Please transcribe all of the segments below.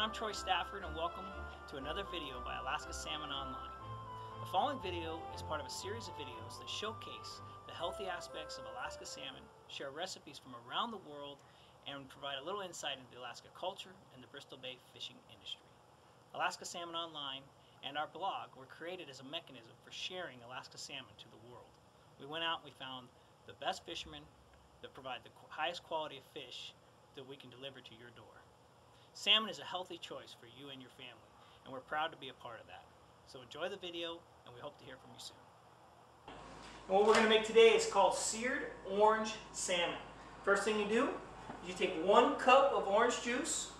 I'm Troy Stafford and welcome to another video by Alaska Salmon Online. The following video is part of a series of videos that showcase the healthy aspects of Alaska salmon, share recipes from around the world, and provide a little insight into the Alaska culture and the Bristol Bay fishing industry. Alaska Salmon Online and our blog were created as a mechanism for sharing Alaska salmon to the world. We went out and we found the best fishermen that provide the highest quality of fish that we can deliver to your door. Salmon is a healthy choice for you and your family, and we're proud to be a part of that. So enjoy the video, and we hope to hear from you soon. And what we're going to make today is called seared orange salmon. First thing you do, you take 1 cup of orange juice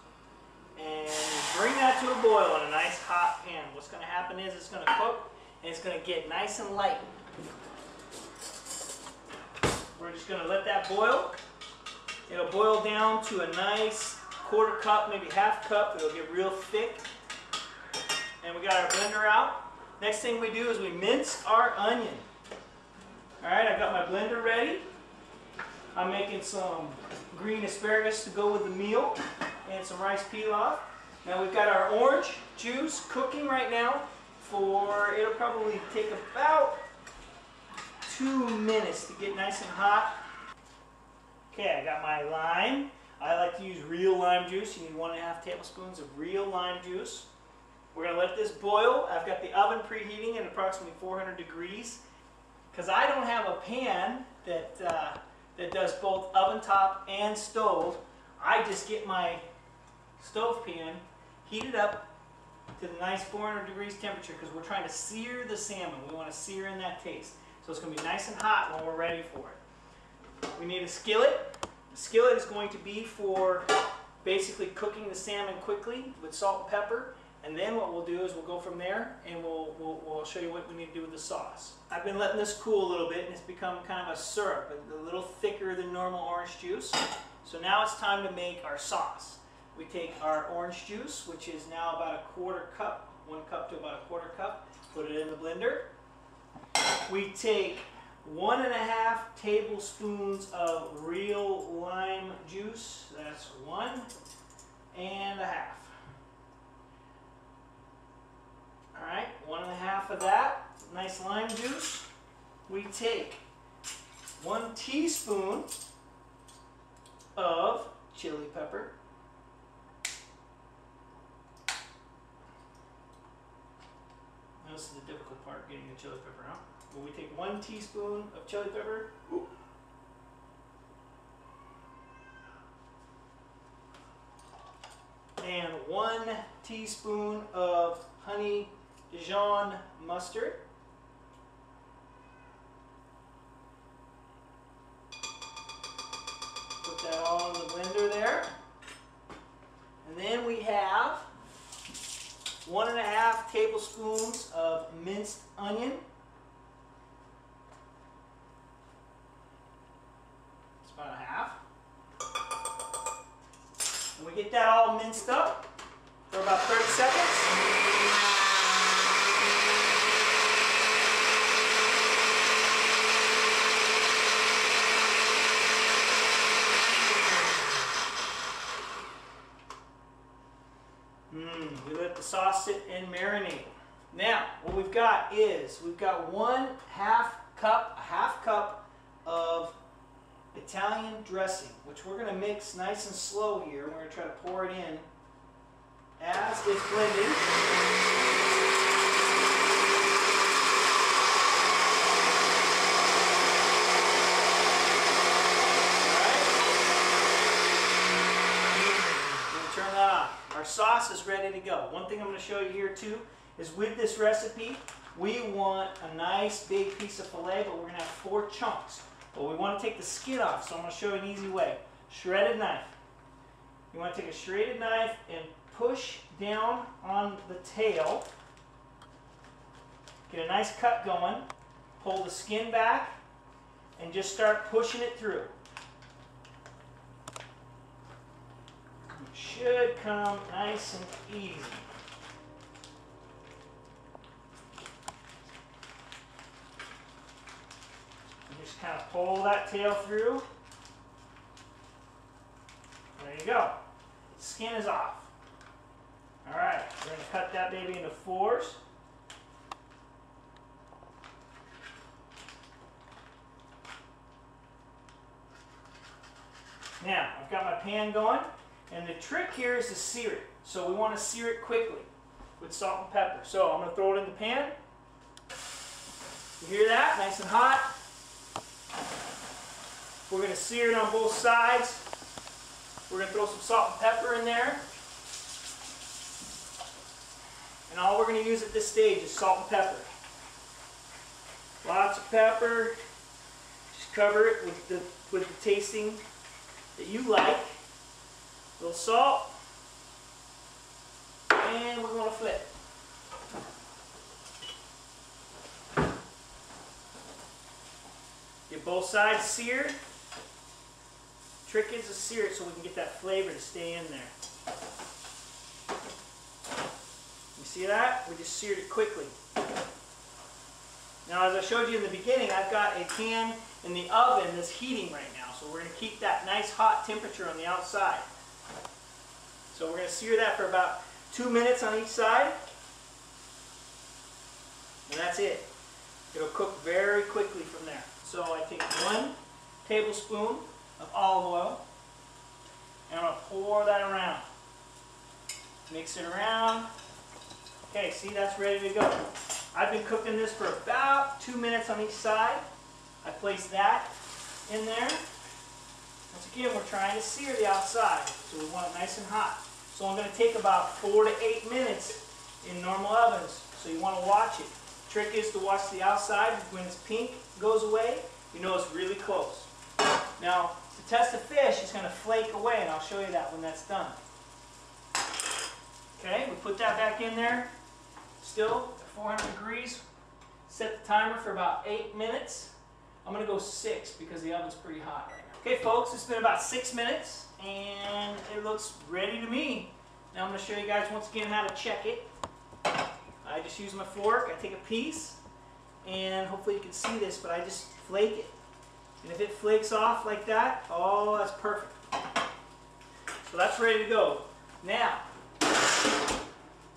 and bring that to a boil in a nice hot pan. What's going to happen is it's going to cook and it's going to get nice and light. We're just going to let that boil. It'll boil down to a nice 1/4 cup, maybe 1/2 cup. It'll get real thick. And we got our blender out. Next thing we do is we mince our onion. Alright, I've got my blender ready. I'm making some green asparagus to go with the meal and some rice pilaf. Now we've got our orange juice cooking right now for, it'll probably take about 2 minutes to get nice and hot. Okay, I got my lime. I like to use real lime juice. You need 1.5 tablespoons of real lime juice. We're going to let this boil. I've got the oven preheating at approximately 400 degrees. Because I don't have a pan that does both oven top and stove, I just get my stove pan heated up to the nice 400 degrees temperature because we're trying to sear the salmon. We want to sear in that taste. So it's going to be nice and hot when we're ready for it. We need a skillet. The skillet is going to be for basically cooking the salmon quickly with salt and pepper. And then what we'll do is we'll go from there and we'll show you what we need to do with the sauce. I've been letting this cool a little bit and it's become kind of a syrup, a little thicker than normal orange juice. So now it's time to make our sauce. We take our orange juice, which is now about 1/4 cup, 1 cup to about 1/4 cup, put it in the blender. We take 1.5 tablespoons of real lime juice. That's 1.5. Alright, 1.5 of that, nice lime juice. We take 1 teaspoon of chili pepper. Now this is the difficult part, getting the chili pepper out. But we take 1 teaspoon of chili pepper. Ooh. And 1 teaspoon of honey dijon mustard. Put that all in the blender there. And then we have 1.5 tablespoons of minced onion. It's about 1/2. And we get that all minced up for about 30 seconds. We let the sauce sit and marinate. Now, what we've got is, we've got 1/2 cup, a 1/2 cup of Italian dressing, which we're going to mix nice and slow here. We're going to try to pour it in as it's blending. Our sauce is ready to go. One thing I'm going to show you here too is with this recipe, we want a nice big piece of fillet, but we're going to have 4 chunks. But we want to take the skin off, so I'm going to show you an easy way. Shredded knife. You want to take a shredded knife and push down on the tail. Get a nice cut going. Pull the skin back and just start pushing it through. It should come nice and easy. And just kind of pull that tail through. There you go. The skin is off. We're going to cut that baby into 4s. Now, I've got my pan going, and the trick here is to sear it. So we want to sear it quickly with salt and pepper. So I'm going to throw it in the pan. You hear that? Nice and hot. We're going to sear it on both sides. We're going to throw some salt and pepper in there. And all we're going to use at this stage is salt and pepper. Lots of pepper. Just cover it with the tasting that you like. A little salt. And we're going to flip. Get both sides seared. Trick is to sear it so we can get that flavor to stay in there. You see that? We just seared it quickly. Now, as I showed you in the beginning, I've got a pan in the oven that's heating right now. So we're going to keep that nice hot temperature on the outside. So we're going to sear that for about 2 minutes on each side. And that's it. It'll cook very quickly from there. So I take 1 tablespoon of olive oil, and I'm going to pour that around. Mix it around. Okay, see, that's ready to go. I've been cooking this for about 2 minutes on each side. I place that in there. Once again, we're trying to sear the outside, so we want it nice and hot. So I'm going to take about 4 to 8 minutes in normal ovens, so you want to watch it. The trick is to watch the outside. When it's pink goes away, you know it's really close. Now, to test the fish, it's going to flake away, and I'll show you that when that's done. Okay, we put that back in there, still at 400 degrees. Set the timer for about 8 minutes. I'm going to go 6 because the oven's pretty hot right now. Okay, folks, it's been about 6 minutes, and it looks ready to me. Now I'm going to show you guys once again how to check it. I just use my fork. I take a piece, and hopefully you can see this, but I just flake it. And if it flakes off like that, oh, that's perfect. So that's ready to go. Now,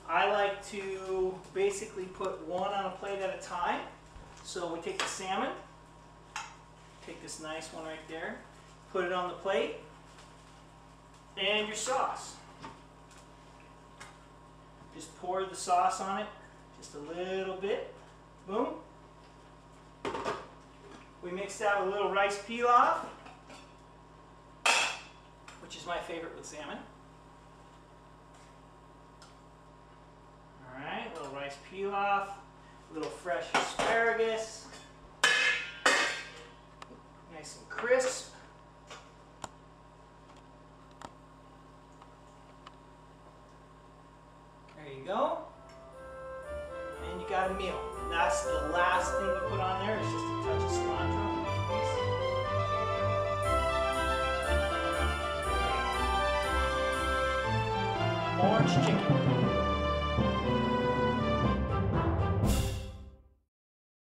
I like to basically put one on a plate at a time. So we take the salmon, take this nice one right there, put it on the plate, and your sauce. Just pour the sauce on it, just a little bit. Boom. We mix that with a little rice pilaf, which is my favorite with salmon. Alright, a little rice pilaf, a little fresh asparagus, nice and crisp. There you go. And you got a meal. And that's the last thing you put on there, is just a touch of cilantro. Orange chicken.